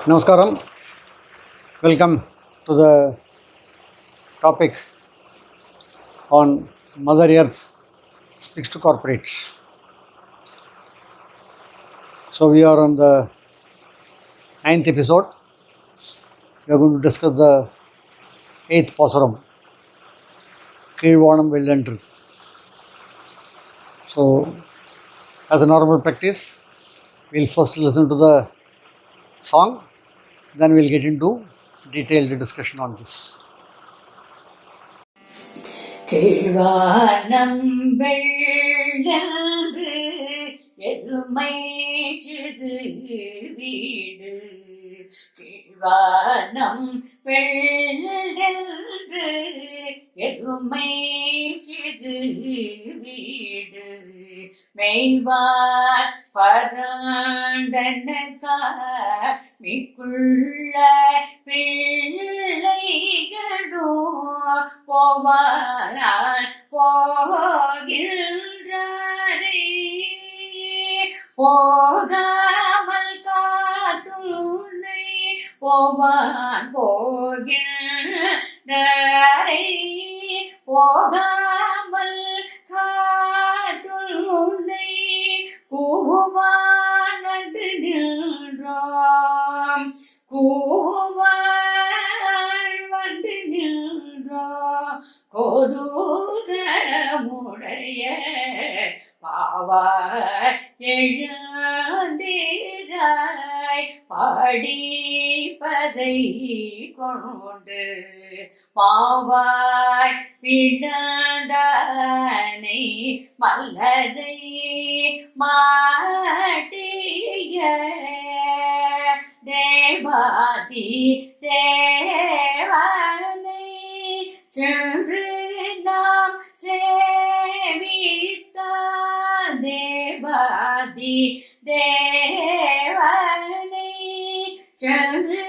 Namaskaram. Welcome to the topic on Mother Earth speaks to corporates. So we are on the ninth episode. We are going to discuss the eighth Pasuram, Keelvanam Vellandru. So, as a normal practice, we'll first listen to the song, then we'll get into detailed discussion on this. கீழ்வானம் வெள்ளன்று எருமை சிறு வீடு கீழ்வானம் வெள்ளன்று எருமை சிறு வீடு மெய்வார் பராண்டனக்கார் மிக்குள்ள பிள்ளைகளோ போவார் போகின்றாரே போகாமல் காத்துணை போவான் போகின்றாரே போகாமல் காத்துணை கூவான் வந்து நின்றோம் கூவான் வந்து நின்றோம் கோதூகரமுடைய பாவாய் எழுந்தீராய் படிப்பதை கொண்டு பாவாய் பிழந்தானை மல்லரை மாட்டிய தேவாதி தேவனை சென்று நாம் சேவித்தால் தேவாதி தேவனை சென்று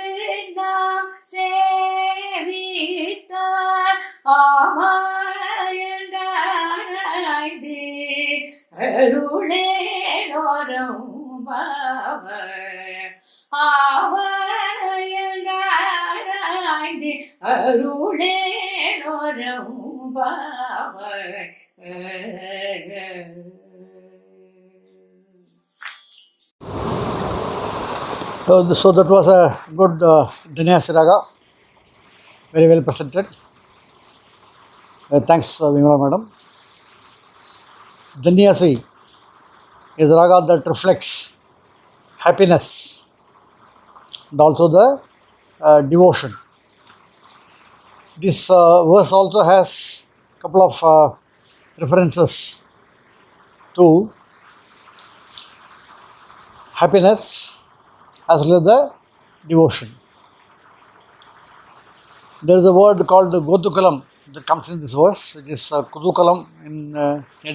நாம் சேவித்தால் ஆவாயண்டாராய்ந்து அருளேலோரம் பாவ ஆவாயண்டாராய்ந்து அருளேலோரம் பாவ. So that was a good Danyasi Raga, very well presented. Thanks, Vimala Madam. Danyasi is a raga that reflects happiness and also the devotion. This verse also has a couple of references to happiness as well as the devotion. There is a word called Gotukalam that comes in this verse, which is Kudukalam in a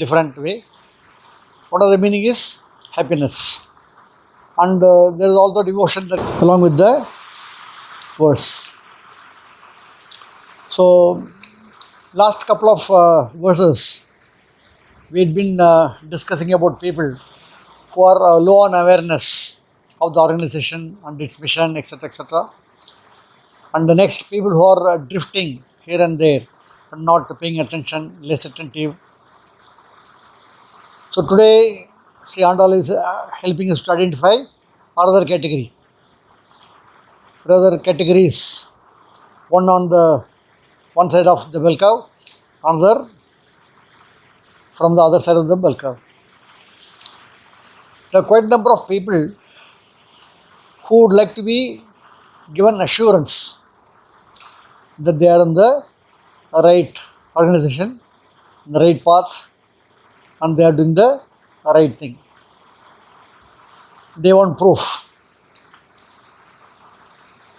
different way. What are the meaning is happiness. And there is also devotion that along with the verse. So, last couple of verses, we had been discussing about people who are low on awareness of the organization and its mission, etc., etc. And the next, people who are drifting here and there and not paying attention, less attentive. So today, Sri Andal is helping us to identify another category. Other categories, one on the one side of the bell curve, another from the other side of the bell curve. There are quite a number of people who would like to be given assurance that they are in the right organization, the right path, and they are doing the right thing. They want proof.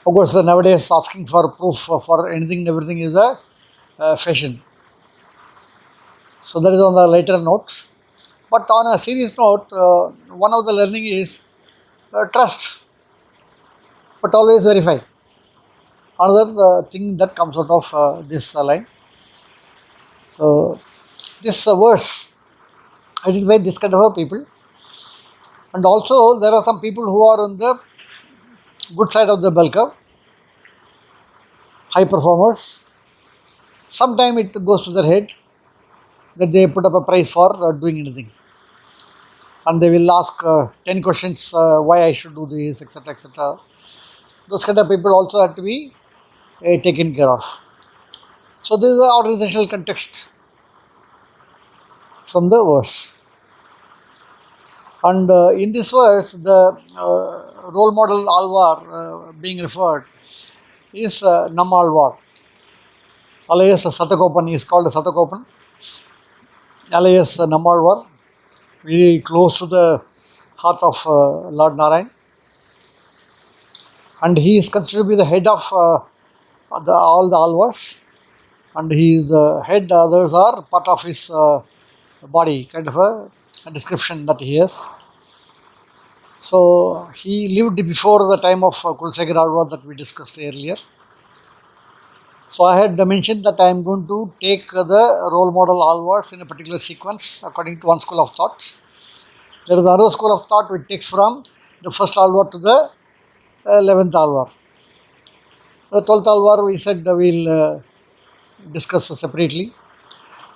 Of course, nowadays asking for proof for anything and everything is a fashion. So that is on the lighter note. But on a serious note, one of the learning is trust, but always verify. Another thing that comes out of this line. So this verse identify this kind of people, and also there are some people who are on the good side of the bell curve, high performers. Sometime it goes to their head that they put up a price for doing anything. And they will ask 10 questions why I should do this, etc. etc. Those kind of people also have to be taken care of. So this is the organizational context from the verse. And in this verse, the role model Alvar being referred is Nam Alvar, alias Satakopan. He is called Satakopan, alias Nam Alvar, very close to the heart of Lord Narayan. And he is considered to be the head of all the Alvars. And he is the head, others are part of his body, kind of a description that he has. So he lived before the time of Kulsegar Alvar that we discussed earlier. So I had mentioned that I am going to take the role model Alvars in a particular sequence according to one school of thought. There is another school of thought which takes from the first Alvar to the 11th Alvar. The 12th Alvar we said we will discuss separately.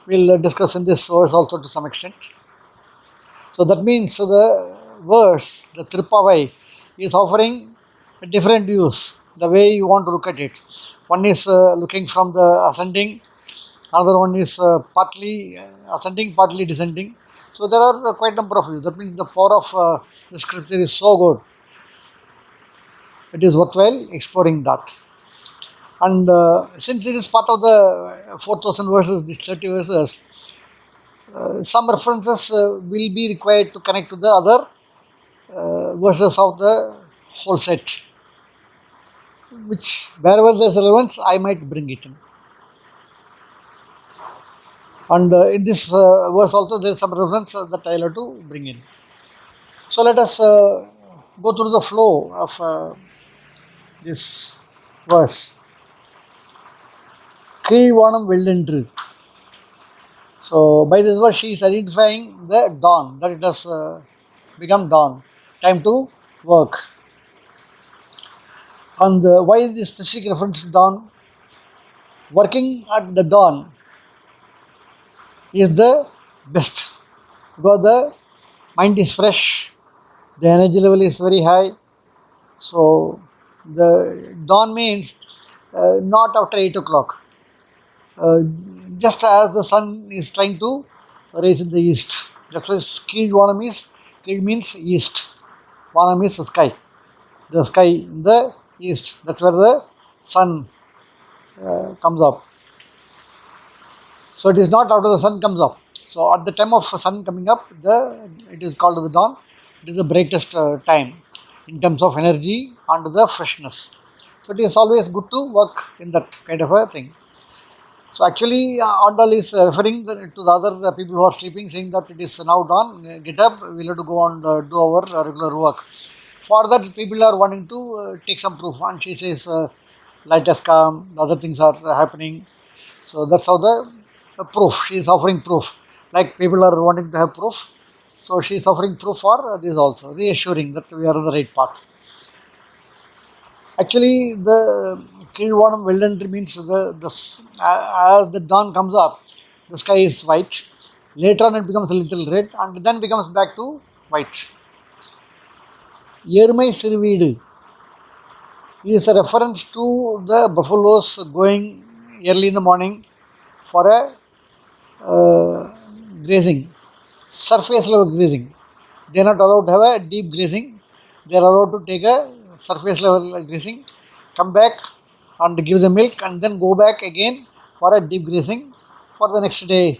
We will discuss in this verse also to some extent. So that means the verse, the Thiruppavai, is offering different views, the way you want to look at it. One is looking from the ascending, another one is partly ascending, partly descending. So there are quite a number of views. That means the power of the scripture is so good. It is worthwhile exploring that. And since it is part of the 4,000 verses, these 30 verses, some references will be required to connect to the other verses of the whole set, which wherever there is relevance, I might bring it in. And in this verse also there is some reference that I will have to bring in. So let us go through the flow of this verse. Kizhvanam Vellendru. So by this verse she is identifying the dawn, that it has become dawn, time to work. And why is this specific reference to dawn? Working at the dawn is the best because the mind is fresh, the energy level is very high. So the dawn means not after 8 o'clock. Just as the sun is trying to rise in the east. That's why Kizhvanam is, Kizh means east, Vanam is sky. The sky in the east, that's where the sun comes up. So it is not after the sun comes up. So at the time of sun coming up, it is called the dawn. It is the brightest time in terms of energy and the freshness. So it is always good to work in that kind of a thing. So actually Andal is referring to the other people who are sleeping, saying that it is now dawn, get up, we will have to go on do our regular work. For that people are wanting to take some proof, and she says light has come, other things are happening. So that's how the proof, she is offering proof, like people are wanting to have proof. So she is offering proof for this also, reassuring that we are on the right path. Actually the Kizhvanam Vellendru means as the dawn comes up, the sky is white. Later on it becomes a little red and then becomes back to white. Yermai Sirveedu is a reference to the buffaloes going early in the morning for a grazing, surface level grazing. They are not allowed to have a deep grazing. They are allowed to take a surface level grazing, come back and give the milk and then go back again for a deep grazing for the next day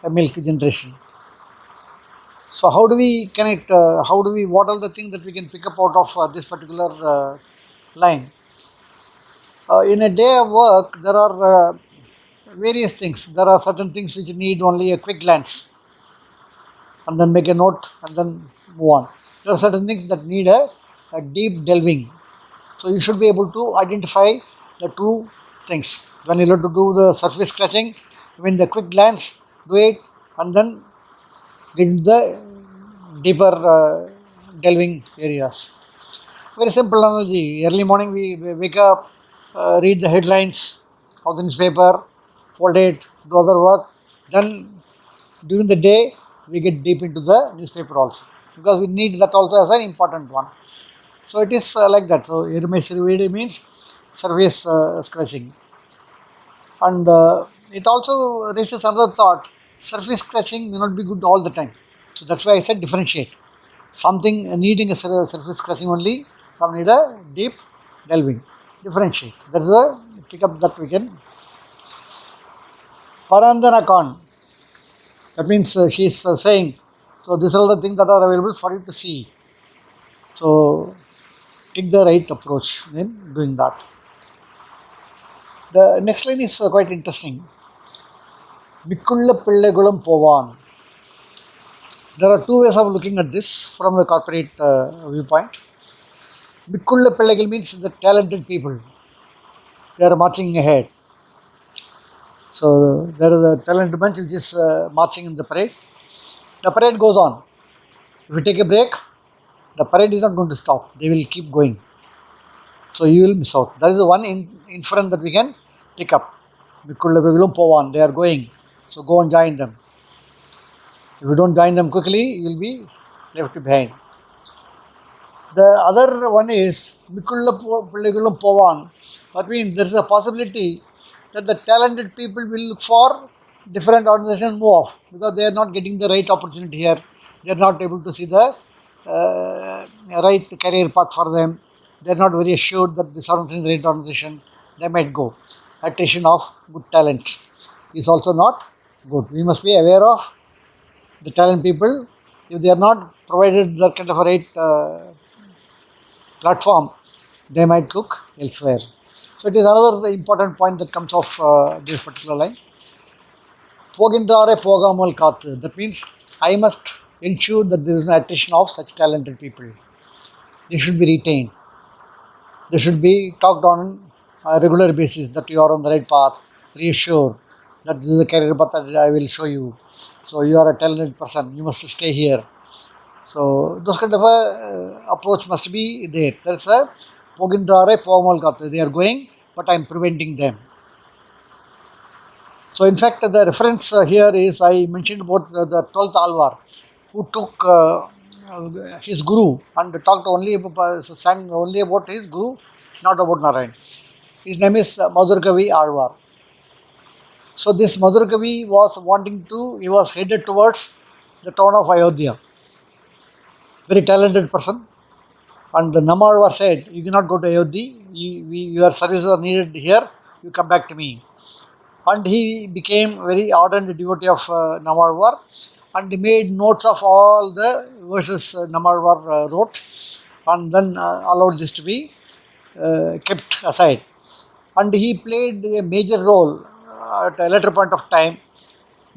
milk generation. So how do we connect, what are the things that we can pick up out of this particular line? In a day of work, there are various things. There are certain things which need only a quick glance and then make a note and then move on. There are certain things that need a deep delving. So you should be able to identify the two things. When you have to do the surface scratching, when the quick glance, do it and then get the deeper delving areas. Very simple analogy. Early morning we wake up, read the headlines of the newspaper, fold it, do other work. Then during the day we get deep into the newspaper also because we need that also as an important one. So it is like that. So Irmai Sirvedi means surface scratching. And it also raises another thought. Surface scratching may not be good all the time. So that's why I said differentiate. Something needing a surface scratching only, some need a deep delving. Differentiate. That is a pickup that we can. Parandanakan. That means she is saying, so these are all the things that are available for you to see. So take the right approach in doing that. The next line is quite interesting. Mikkulla Pillegulam Povan. There are two ways of looking at this from the corporate viewpoint. Mikkulla Pillegal means the talented people. They are marching ahead. So there is a talented bunch which is marching in the parade. The parade goes on. If we take a break, the parade is not going to stop. They will keep going. So you will miss out. That is the one inference that we can pick up. Mikkulla Pillegulam Povan. They are going. So go and join them. If you don't join them quickly, you will be left behind. The other one is Mikkulla Pillegulam Povan. That means there is a possibility that the talented people will look for different organizations move off because they are not getting the right opportunity here. They are not able to see the right career path for them. They are not very assured that this organization is the right organization. They might go. Attrition of good talent is also not good. We must be aware of the talent people. If they are not provided that kind of a right platform, they might look elsewhere. So it is another important point that comes off this particular line. Pogindare Pogamal Kathu. That means I must ensure that there is no attrition of such talented people. They should be retained. They should be talked on a regular basis that you are on the right path. Reassure that this is the career path that I will show you. So you are a talented person. You must stay here. So those kind of a approach must be there. There is a Pogindare Pogamal Kathu. They are going, but I am preventing them. So in fact, the reference here is I mentioned about the 12th Alvar who took his guru and talked only about, sang only about his guru, not about Narayan. His name is Madhurkavi Alvar. So this Madhurkavi he was headed towards the town of Ayodhya. Very talented person. And Namalvar said, you cannot go to Ayodhya, your services are needed here, you come back to me. And he became very ardent devotee of Namalvar and he made notes of all the verses Namalvar wrote and then allowed this to be kept aside. And he played a major role at a later point of time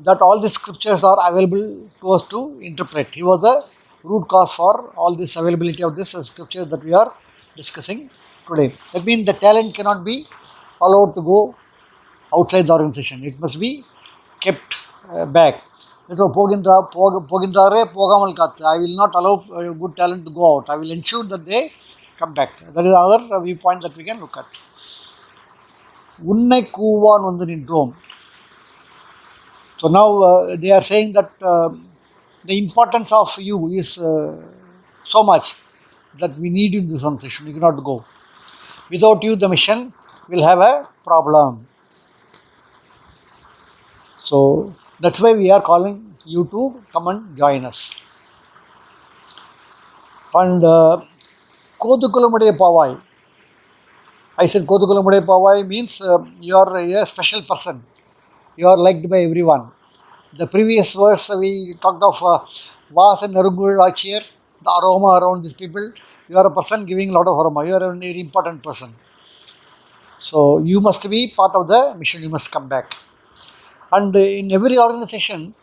that all the scriptures are available to us to interpret. He was the root cause for all this availability of this scripture that we are discussing today. That means the talent cannot be allowed to go outside the organization. It must be kept back. So Pogindare Pogamal Kathu. I will not allow good talent to go out. I will ensure that they come back. That is another viewpoint that we can look at. Unnai Kuvan Vandu Nindrom. So now they are saying that the importance of you is so much that we need you in this organization. You cannot go. Without you, the mission will have a problem. So that's why we are calling you to come and join us. And Kodukulamade Pavai. I said Kodukulamade Pavai means you are a special person. You are liked by everyone. The previous verse we talked of Vas and Narungul Achir, the aroma around these people. You are a person giving a lot of aroma. You are a very important person. So you must be part of the mission. You must come back. And in every organization,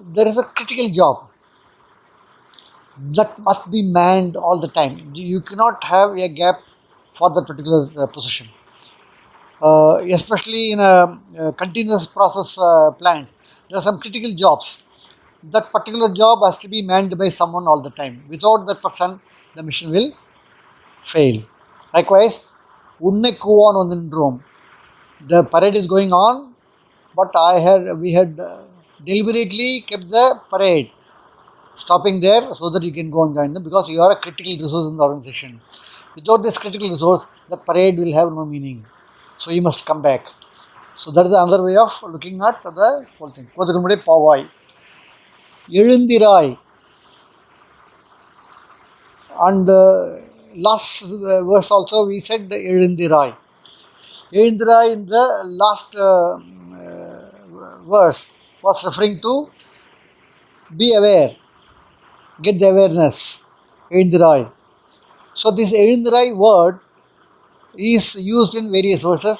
there is a critical job that must be manned all the time. You cannot have a gap for that particular position. Especially in a continuous process plant, there are some critical jobs. That particular job has to be manned by someone all the time. Without that person, the mission will fail. Likewise, உன்னை கூவான் வந்து நின்றோம். The parade is going on, but we had deliberately kept the parade stopping there so that you can go and join them, because you are a critical resource in the organization. Without this critical resource, that parade will have no meaning. So you must come back. So that is another way of looking at the whole thing. Kodukumudi Pavai. Elundirai. And last verse also we said Elundirai. Elundirai in the last verse was referring to be aware, get the awareness, Elundirai. So this Elundirai word is used in various verses,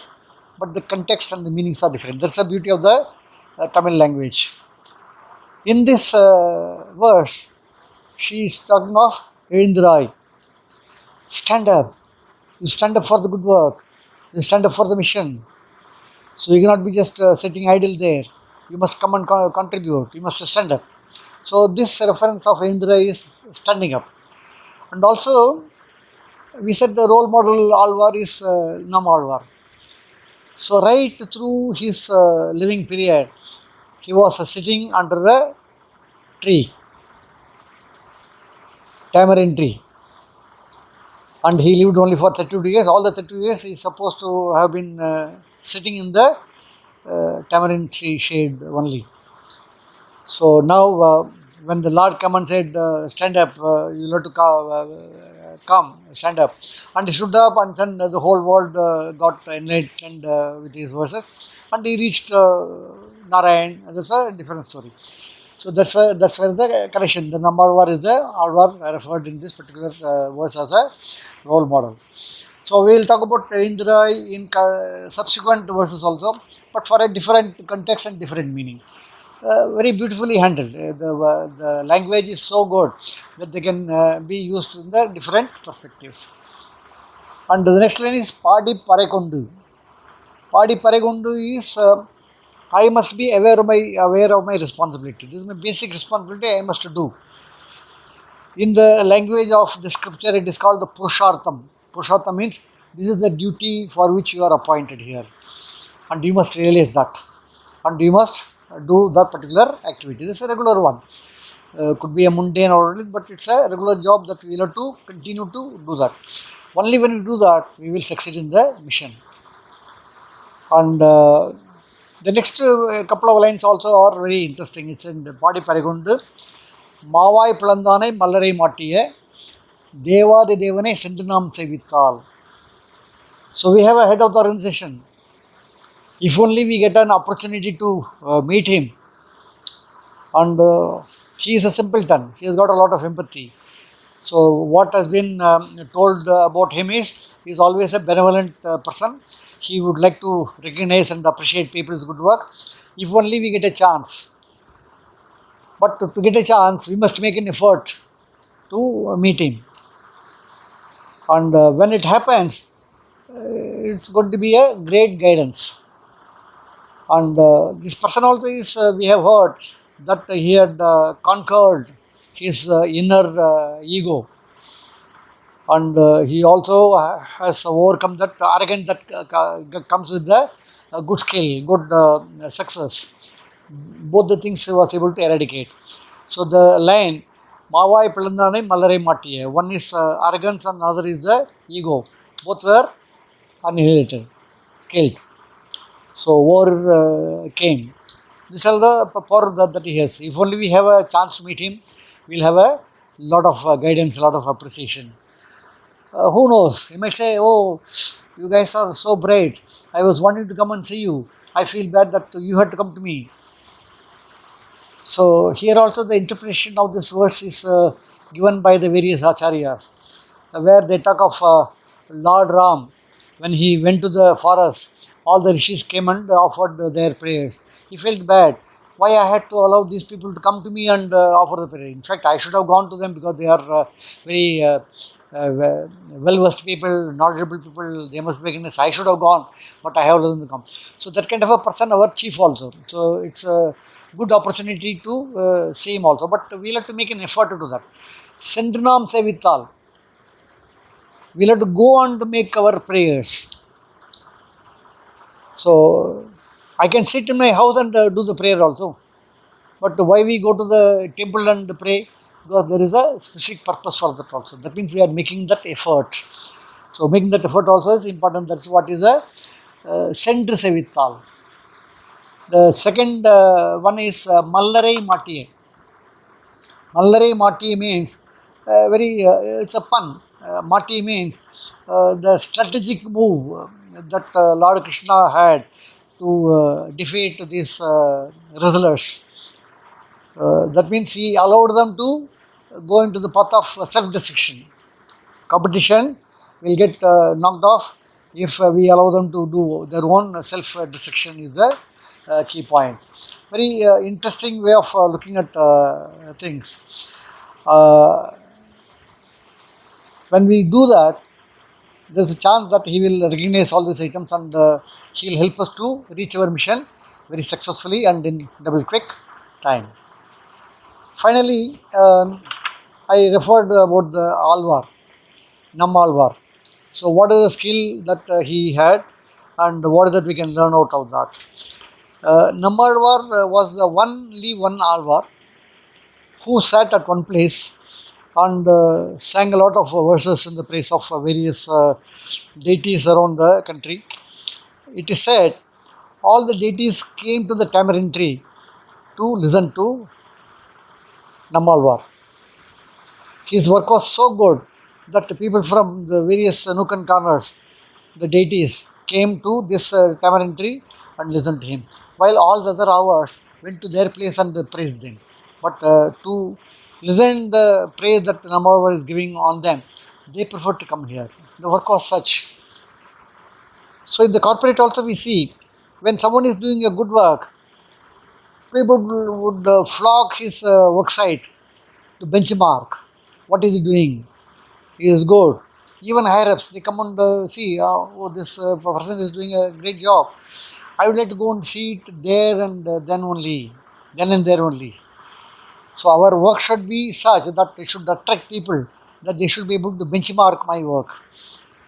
but the context and the meanings are different. That's the beauty of the Tamil language. In this verse, she is talking of Elundirai. Stand up. You stand up for the good work. You stand up for the mission. So you cannot be just sitting idle there. You must come and contribute. You must stand up. So this reference of Elundirai is standing up. And also, we said the role model Alvar is Nam Alvar. So right through his living period, he was sitting under a tree, tamarind tree. And he lived only for 32 years. All the 32 years he is supposed to have been sitting in the tamarind tree shade only. So now when the Lord come and said, stand up, you have to come, stand up. And he stood up, and then the whole world got enlightened with his verses. And he reached Narayan. That's a different story. So that's where the correction. The number one is the Alvar referred in this particular verse as a role model. So we will talk about Elundirai in subsequent verses also, but for a different context and different meaning. Very beautifully handled. The language is so good that they can be used in the different perspectives. And the next line is Padi Parekondu. Padi Parekondu is I must be aware of my responsibility. This is my basic responsibility I must do. In the language of the scripture, it is called the Purushartham. Purushartham means this is the duty for which you are appointed here. And you must realize that. And you must do that particular activity. This is a regular one. Could be a mundane or but it's a regular job that we will have to continue to do that. Only when we do that, we will succeed in the mission. And the next couple of lines also are very interesting. It's in Padi Paragundu. Mavai Pilandane Malarai Matiye Devadi Devane Sendinam Sevital. So we have a head of the organization. If only we get an opportunity to meet him. And he is a simpleton. He has got a lot of empathy. So what has been told about him is, he is always a benevolent person. He would like to recognize and appreciate people's good work. If only we get a chance. But to get a chance, we must make an effort to meet him. And when it happens, it's going to be a great guidance. And this person also is, we have heard that he had conquered his inner ego. And he also has overcome that arrogance that comes with the good skill, good success. Both the things he was able to eradicate. So the line, Mavai Pilandane Malarai Matiye. One is arrogance and another is the ego. Both were annihilated, killed. So war came. These are the power that he has. If only we have a chance to meet him, we will have a lot of guidance, a lot of appreciation. Who knows? He might say, oh, you guys are so bright. I was wanting to come and see you. I feel bad that you had to come to me. So here also the interpretation of this verse is given by the various acharyas, where they talk of Lord Ram. When he went to the forest, all the rishis came and offered their prayers. He felt bad. Why I had to allow these people to come to me and offer the prayer? In fact, I should have gone to them because they are very well-versed people, knowledgeable people. They must be goodness. I should have gone, but I have allowed them to come. So that kind of a person, our chief also. So it's a good opportunity to see him also. But we'll have to make an effort to do that. Sendrinam Sevital. we'll have to go and make our prayers. So I can sit in my house and do the prayer also. But why we go to the temple and pray? Because there is a specific purpose for that also. That means we are making that effort. So making that effort also is important. That's what is a Sendru Sevittal. The second one is Mallarai Matiye. Mallarai Matiye means it's a pun. Mati means the strategic move that Lord Krishna had to defeat these wrestlers. That means he allowed them to go into the path of self-destruction. Competition will get knocked off if we allow them to do their own self-destruction is the key point. Very interesting way of looking at things. When we do that, there's a chance that he will recognize all these items and he will help us to reach our mission very successfully and in double quick time. Finally, I referred about the Alvar, Nammalvar. So what is the skill that he had and what is that we can learn out of that? Nammalvar was the only one Alvar who sat at one place and sang a lot of verses in the praise of various deities around the country. It is said all the deities came to the tamarind tree to listen to Nammalvar. His work was so good that people from the various nook and corners, the deities, came to this tamarind tree and listened to him, while all the other hours went to their place and praised them. But to listen the praise that Nammalvar is giving on them, they preferred to come here. The work was such. So in the corporate also we see, when someone is doing a good work, people would flock his work site to benchmark. What is he doing? He is good. Even higher ups, they come and see, oh, this person is doing a great job. I would like to go and see it there and then and there only. So our work should be such that it should attract people, that they should be able to benchmark my work.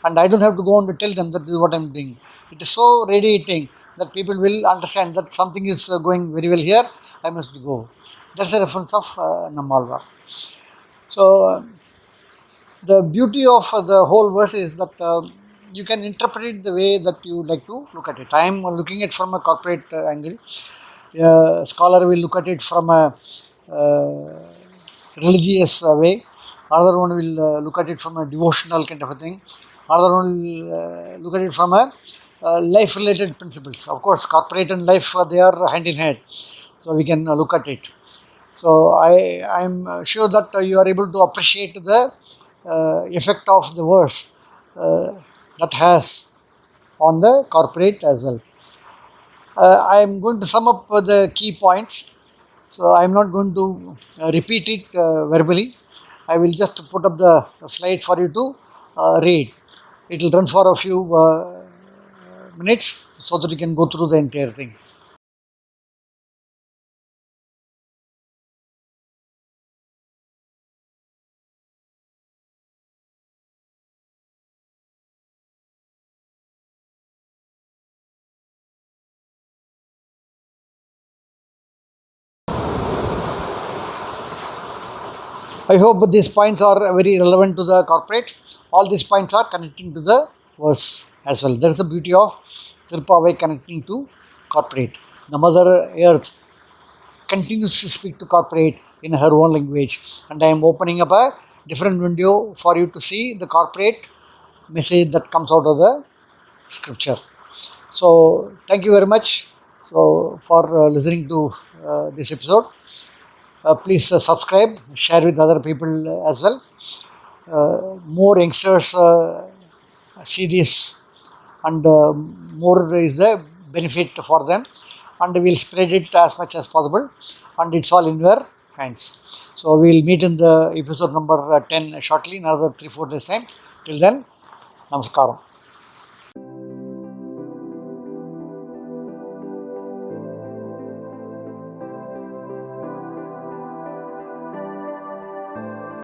And I don't have to go on to tell them that this is what I am doing. It is so radiating that people will understand that something is going very well here, I must go. That's a reference of Nammalvar. So the beauty of the whole verse is that you can interpret it the way that you like to look at it. I am looking at it from a corporate angle. A scholar will look at it from a religious way. Another one will look at it from a devotional kind of a thing. Another one will look at it from a life-related principles. Of course, corporate and life, they are hand in hand. So we can look at it. So I am sure that you are able to appreciate the effect of the verse that has on the corporate as well. I am going to sum up the key points. So I am not going to repeat it verbally. I will just put up the slide for you to read. It will run for a few minutes so that you can go through the entire thing. I hope these points are very relevant to the corporate. All these points are connecting to the verse as well. That is the beauty of Thiruppavai connecting to corporate. The Mother Earth continues to speak to corporate in her own language, and I am opening up a different window for you to see the corporate message that comes out of the scripture. So thank you very much for listening to this episode. Please subscribe, share with other people as well. More youngsters see this, and more is the benefit for them, and we will spread it as much as possible, and it's all in your hands. So we will meet in the episode number 10 shortly, in another 3-4 days time. Till then, namaskaram.